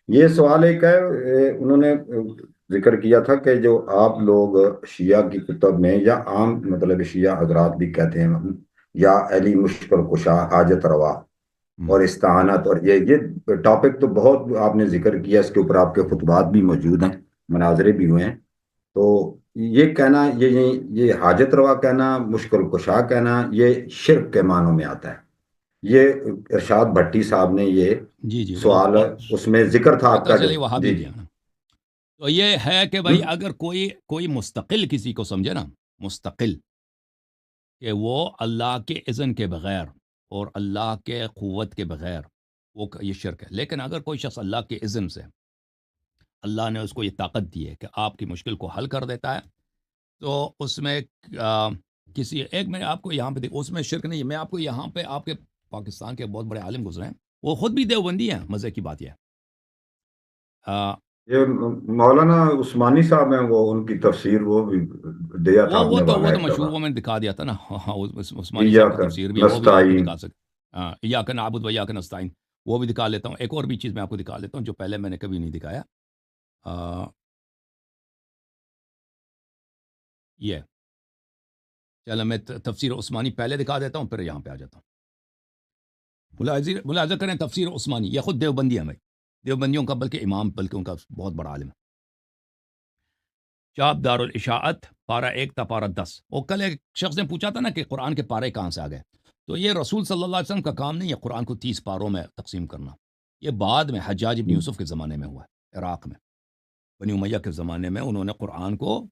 یہ سوال ایک ہے، انہوں نے ذکر کیا تھا کہ جو آپ لوگ شیعہ کی کتب میں یا عام مطلب شیعہ حضرات بھی کہتے ہیں یا علی مشکل کشا، حاجت روا ہم، اور استعانت، اور یہ ٹاپک تو بہت آپ نے ذکر کیا، اس کے اوپر آپ کے خطبات بھی موجود ہیں، مناظرے بھی ہوئے ہیں. تو یہ کہنا، یہ حاجت روا کہنا، مشکل کشا کہنا، یہ شرک کے معنوں میں آتا ہے. یہ ارشاد بھٹی صاحب نے یہ جی جی، سوال اس میں ذکر تھا آپ پتہ کا جو. چلے وہاں بھی جی جی. کیا نا. تو یہ ہے کہ بھائی ہم؟ اگر کوئی مستقل کسی کو سمجھے نا، مستقل، کہ وہ اللہ کے اذن کے بغیر اور اللہ کے قوت کے بغیر، وہ یہ شرک ہے. لیکن اگر کوئی شخص اللہ کے اذن سے، اللہ نے اس کو یہ طاقت دی ہے کہ آپ کی مشکل کو حل کر دیتا ہے، تو اس میں آ، کسی ایک، میں آپ کو یہاں پہ اس میں شرک نہیں ہے. میں آپ کو یہاں پہ آپ کے پاکستان کے بہت بڑے عالم گزرے ہیں، وہ خود بھی دیوبندی ہیں. مزے کی بات یہ ہے. آ، یہ مولانا عثمانی صاحب ہیں، وہ ان کی تفسیر وہ بھی دیا تھا آپ وہ نے تو واقعہ وہ تو ایک مشہور، دفعہ. وہ میں نے دکھا دیا تھا نا. ہاں، عثمانی یا صاحب کی کر تفسیر بھی ہے، وہ بھی آپ کو نستعین. دکھا سکتے. ہاں، ایاک نعبد و ایاک نستعین، وہ بھی دکھا لیتا ہوں. ایک اور بھی چیز میں آپ کو دکھا لیتا ہوں جو پہلے میں نے کبھی نہیں دکھایا. آ، یہ چلو میں تفسیر عثمانی پہلے دکھا دیتا ہوں، پھر یہاں پہ آ جاتا ہوں. ملاحظہ کریں، تفسیر عثمانی یہ خود دیوبندی ہے بھائی، دیوبندیوں کا بلکہ امام، بلکہ ان کا بہت بڑا عالم ہے. چاپ دار الاشاعت، پارہ 1 تا پارہ 10. وہ کل ایک شخص نے پوچھا تھا نا کہ قرآن کے پارے کہاں سے آ گئے. تو یہ رسول صلی اللہ علیہ وسلم کا کام نہیں ہے قرآن کو 30 پاروں میں تقسیم کرنا. یہ بعد میں حجاج بن یوسف کے زمانے میں ہوا ہے، عراق میں، بنی امیہ کے زمانے میں انہوں نے قرآن کو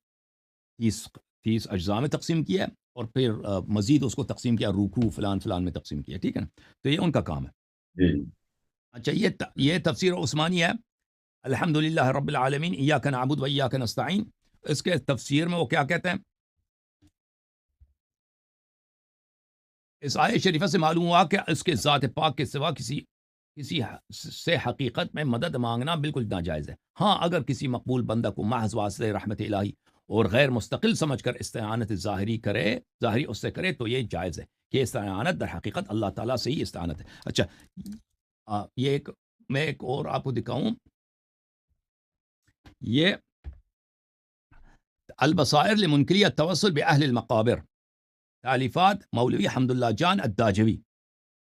30 اجزاء میں تقسیم کیا، اور پھر مزید اس کو تقسیم کیا، رکوع فلان فلان میں تقسیم کیا. ٹھیک ہے نا. تو یہ ان کا کام ہے. جی. اچھا، یہ تفسیر عثمانی ہے. الحمدللہ رب العالمین ایاک نعبد و ایاک نستعین. اس کے تفسیر میں وہ کیا کہتے ہیں، اس آیت شریفہ سے معلوم ہوا کہ اس کے ذات پاک کے سوا کسی سے حقیقت میں مدد مانگنا بالکل ناجائز ہے. ہاں، اگر کسی مقبول بندہ کو محض واسطے رحمت الہی اور غیر مستقل سمجھ کر استعانت ظاہری اس سے کرے تو یہ جائز ہے کہ استعانت در حقیقت اللہ تعالیٰ سے ہی استعانت ہے. اچھا، یہ میں ایک اور آپ کو دکھاؤں. یہ البصائر لمنکری التوسل باہل المقابر، تالیفات مولوی حمد اللہ جان الداجوی.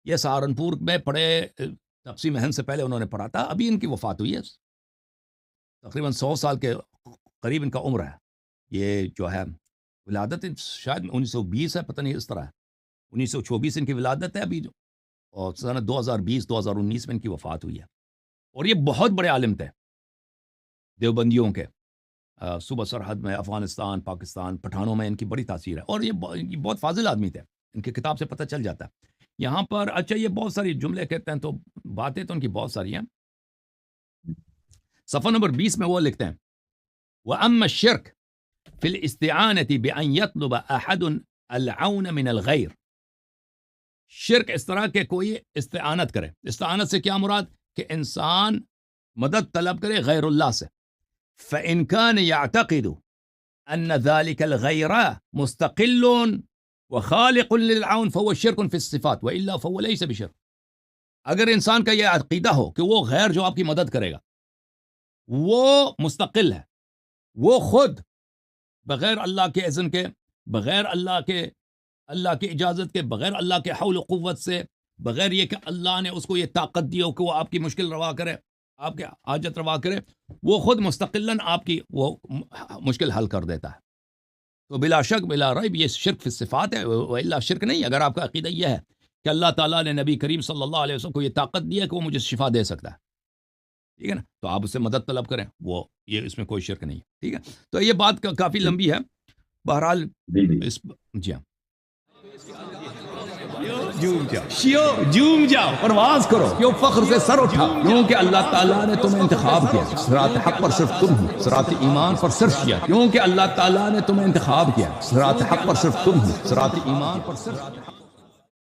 یہ سہارنپور میں پڑھے، تقسیم ہند سے پہلے انہوں نے پڑھا تھا. ابھی ان کی وفات ہوئی ہے، تقریباً 100 سال کے قریب ان کا عمر ہے. یہ جو ہے ولادت شاید 1920 ہے، پتہ نہیں اس طرح ہے. 1924 ان کی ولادت ہے ابھی، اور سنہ 2019 میں ان کی وفات ہوئی ہے. اور یہ بہت بڑے عالم تھے دیوبندیوں کے. صوبہ سرحد میں، افغانستان، پاکستان، پٹھانوں میں ان کی بڑی تاثیر ہے. اور یہ بہت فاضل آدمی تھے، ان کی کتاب سے پتہ چل جاتا ہے. یہاں پر اچھا یہ بہت ساری جملے کہتے ہیں، تو باتیں تو ان کی بہت ساری ہیں. صفحہ نمبر 20 میں وہ لکھتے ہیں، وَأَمَّا الشِّرْكُ فِي الْإِسْتِعَانَةِ بِأَنْ يَطْلُبَ أَحَدٌ الْعَوْنَ مِنَ الْغَيْرِ. شرک اس طرح کہ کوئی استعانت کرے. استعانت سے کیا مراد؟ کہ انسان مدد طلب کرے غیر اللہ سے. فَإِنْ كَانَ يَعْتَقِدُ أَنَّ ذَلِكَ الْغَيْرَ مُسْتَقِلٌ وَخَالِقٌ لِلْعَوْنِ فَهُوَ شِرْكٌ فِي الصِّفَاتِ وَإِلَّا فَهُوَ لَيْسَ بِشِرْكٍ. اگر انسان کا یہ عقیدہ ہو کہ وہ غیر جو آپ کی مدد کرے گا وہ مستقل ہے، وہ خود بغیر اللہ کے اذن کے، بغیر اللہ کی اجازت کے، بغیر اللہ کے حول و قوت سے، بغیر یہ کہ اللہ نے اس کو یہ طاقت دی ہو کہ وہ آپ کی مشکل روا کرے، آپ کے حاجت روا کرے، وہ خود مستقلاً آپ کی وہ مشکل حل کر دیتا ہے. تو بلا شک بلا ریب یہ شرک فی الصفات ہے، والا شرک نہیں. اگر آپ کا عقیدہ یہ ہے کہ اللہ تعالیٰ نے نبی کریم صلی اللہ علیہ وسلم کو یہ طاقت دی ہے کہ وہ مجھے شفا دے سکتا ہے، ٹھیک ہے نا، تو آپ اس سے مدد طلب کریں، وہ یہ اس میں کوئی شرک نہیں ہے. ٹھیک ہے. تو یہ بات کافی لمبی ہے. بہرحال جی جی. جی ہاں، جھوم جاؤ، پرواز کرو، کیوں فخر سے سر اٹھا، کیونکہ اللہ تعالیٰ نے تمہیں انتخاب کیا. صراط حق پر صرف تم ہو، صراط ایمان پر صرف کیا، کیونکہ اللہ تعالیٰ نے تمہیں انتخاب کیا. صراط حق پر صرف تم ہو، صراط ایمان پر صرف